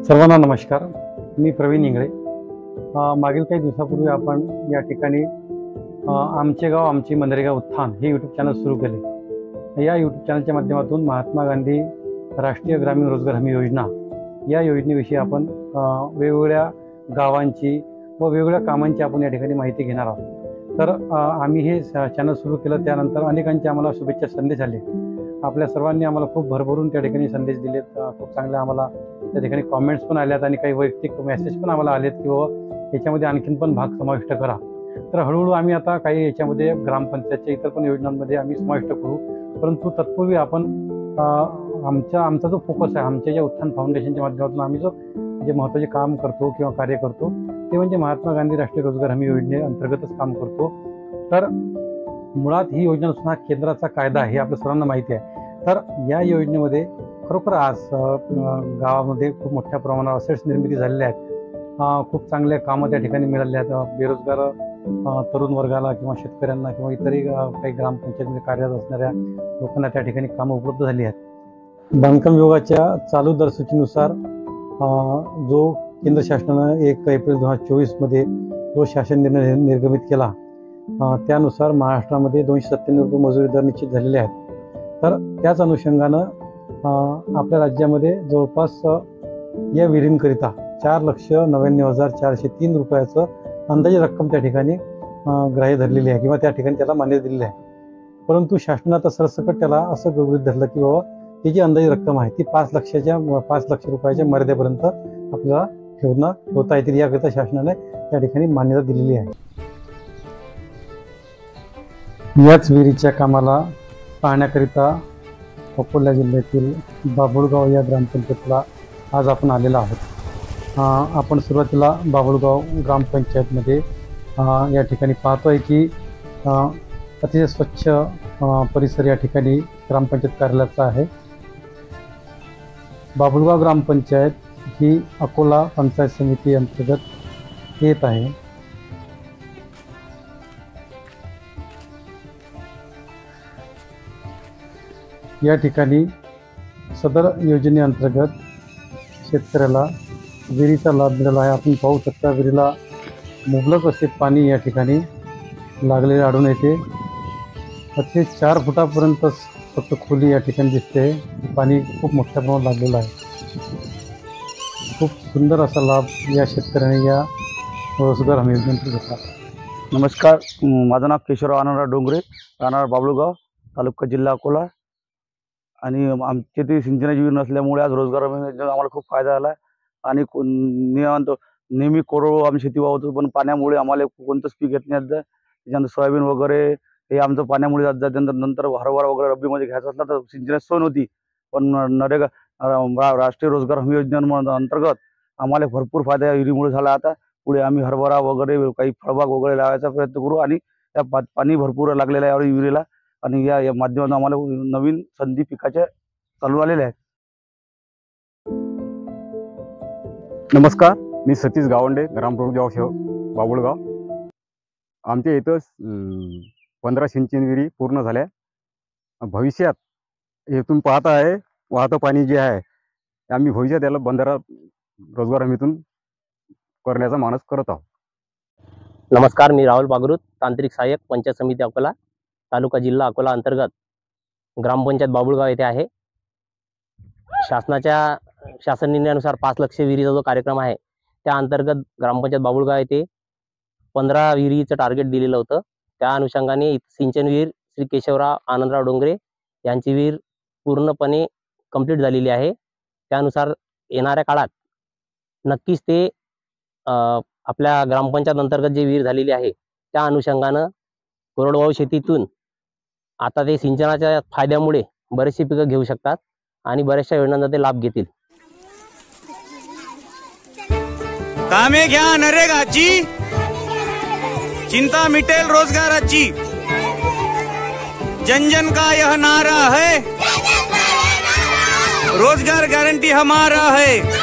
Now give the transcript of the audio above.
सर्वांना नमस्कार. मी प्रवीण इंगळे. मागील काही दिवसापूर्वी आपण या ठिकाणी आमचे गाव आमची मनरेगा उत्थान हे यूट्यूब चॅनल सुरू केले. या यूट्यूब चॅनलच्या माध्यमातून महात्मा गांधी राष्ट्रीय ग्रामीण रोजगार हमी योजना या योजनेविषयी आपण वेगवेगळ्या गावांची व वेगवेगळ्या कामांची आपण या ठिकाणी माहिती घेणार आहोत. तर आम्ही हे चॅनल सुरू केलं त्यानंतर अनेकांचे आम्हाला शुभेच्छा संदेश आले. आपल्या सर्वांनी आम्हाला खूप भरभरून त्या ठिकाणी संदेश दिलेत. खूप चांगले आम्हाला त्या ठिकाणी कॉमेंट्स पण आल्यात आणि काही वैयक्तिक मेसेज पण आम्हाला आलेत की बाबा याच्यामध्ये आणखीन पण भाग समाविष्ट करा. तर हळूहळू आम्ही आता काही याच्यामध्ये ग्रामपंचायतच्या इतर पण योजनांमध्ये आम्ही समाविष्ट करू. परंतु तत्पूर्वी आपण आमचा जो फोकस आहे, आमच्या ज्या उत्थान फाउंडेशनच्या माध्यमातून आम्ही जे महत्त्वाचे काम करतो किंवा कार्य करतो ते म्हणजे महात्मा गांधी राष्ट्रीय रोजगार हमी योजनेअंतर्गतच काम करतो. तर मुळात ही योजना हा केंद्राचा कायदा आहे हे आपल्या सर्वांना माहिती आहे. तर या योजनेमध्ये खरोखर आज गावामध्ये खूप मोठ्या प्रमाणावर असेट्स निर्मिती झालेल्या आहेत. खूप चांगल्या कामं त्या ठिकाणी मिळाल्या आहेत. बेरोजगार तरुण वर्गाला किंवा शेतकऱ्यांना किंवा इतरही काही ग्रामपंचायतीमध्ये कार्यरत असणाऱ्या लोकांना त्या ठिकाणी कामं उपलब्ध झाली आहेत. बांधकाम विभागाच्या चालू दरसूचीनुसार जो केंद्र शासनानं 1 एप्रिल 2024 मध्ये जो शासन निर्णय निर्गमित केला त्यानुसार महाराष्ट्रामध्ये 297 रुपये मजुरी दर निश्चित झालेले आहेत. तर त्याच अनुषंगानं आपल्या राज्यामध्ये जवळपास या विहिरींकरिता 4,99,403 रुपयाचं अंदाजे रक्कम त्या ठिकाणी ग्राह्य धरलेली आहे किंवा त्या ठिकाणी त्याला मान्यता दिलेली आहे. परंतु शासनात सरसकट त्याला असं गृहीत धरलं की बाबा ही जी अंदाजे रक्कम आहे ती 5 लाख रुपयाच्या मर्यादेपर्यंत आपल्याला ठेवता येतील याकरिता शासनाने त्या ठिकाणी मान्यता दिलेली आहे. याच विहिरीच्या कामाला पाहण्याकरिता अकोला जिल्ह्यातील बाभुळगाव या ग्रामपंचायतीला आज आपण आलेलो आहोत. आपण सुरुवातीला बाभुळगाव ग्रामपंचायतमध्ये या ठिकाणी पाहतो आहे की अतिशय स्वच्छ परिसर या ठिकाणी ग्रामपंचायत कार्यालयाचा आहे. बाभुळगाव ग्रामपंचायत ही अकोला पंचायत समिती अंतर्गत येत आहे. या ठिकाणी सदर योजनेअंतर्गत शेतकऱ्याला विहिरीचा लाभ मिळाला आहे. आपण पाहू शकता विहिरीला मुबलक असे पाणी या ठिकाणी लागलेले आढळून येते. अगदी 4 फुटापर्यंत फक्त खोली या ठिकाणी दिसते. पाणी खूप मोठ्या प्रमाणात लागलेलं आहे. खूप सुंदर असा लाभ या शेतकऱ्याने या रोजगार हमी योजनेतून घेतला. नमस्कार, माझं नाव केशवराव आनंदराव डोंगरे, राहणार बाभुळगाव, तालुका जिल्हा अकोला. आणि आमचे ते सिंचनाची विहीर नसल्यामुळे आज रोजगार आम्हाला खूप फायदा झाला आहे. आणि नेहमी कोरडवाहू आम्ही शेती वाहतो, पण पाण्यामुळे आम्हाला कोणतंच पीक येत नाही. त्याच्यानंतर सोयाबीन वगैरे हे आमचं पाण्यामुळे जात जाते. नंतर हरभरा वगैरे रब्बीमध्ये घ्यायचा असला तर सिंचनाची सोय नव्हती. पण नरेगा राष्ट्रीय रोजगार हमी योजनेअंतर्गत आम्हाला भरपूर फायदा या विहिरीमुळे झाला. आता पुढे आम्ही हरभरा वगैरे काही फळबाग वगैरे लावायचा प्रयत्न करू. आणि त्या पाणी भरपूर लागलेलं आहे विहिरीला. आणि या माध्यमातून आम्हाला नवीन संधी पिकाच्या चालू आलेल्या आहेत. नमस्कार, मी सतीश गावंडे, ग्रामप्रमुख बाभुळगाव. आमच्या इथं 15 सिंचन विहिरी पूर्ण झाल्या. भविष्यात हे तुम्ही पाहता आहे वाहतं पाणी जे आहे आम्ही भविष्यात याला बंधारा रोजगार हमीतून करण्याचा मानस करत आहोत. नमस्कार, मी राहुल बागरूत, तांत्रिक सहाय्यक, पंचायत समिती अकोला, तालुका जिल्हा अकोला अंतर्गत ग्रामपंचायत बाभुळगाव येथे आहे. शासन निर्णयानुसार 5 लक्ष विहिरीचा जो कार्यक्रम आहे त्या अंतर्गत ग्रामपंचायत बाभुळगाव येथे 15 विहिरीचं टार्गेट दिलेलं होतं. त्या अनुषंगाने सिंचन विहीर श्री केशवराव आनंदराव डोंगरे यांची विहीर पूर्णपणे कंप्लीट झालेली आहे. त्यानुसार येणाऱ्या काळात नक्कीच ते आपल्या ग्रामपंचायत अंतर्गत जे विहीर झालेली आहे त्या अनुषंगानं कोरडवाहू शेतीतून आता ते सिंचनाच्या फायद्यामुळे बरेचशी पिकं घेऊ शकतात आणि बऱ्याचशा योजनांचा ते लाभ घेतील. कामे घ्या नरेगाची, चिंता मिटेल रोजगाराची. जन जन का यह नारा है, रोजगार गारंटी हमारा है.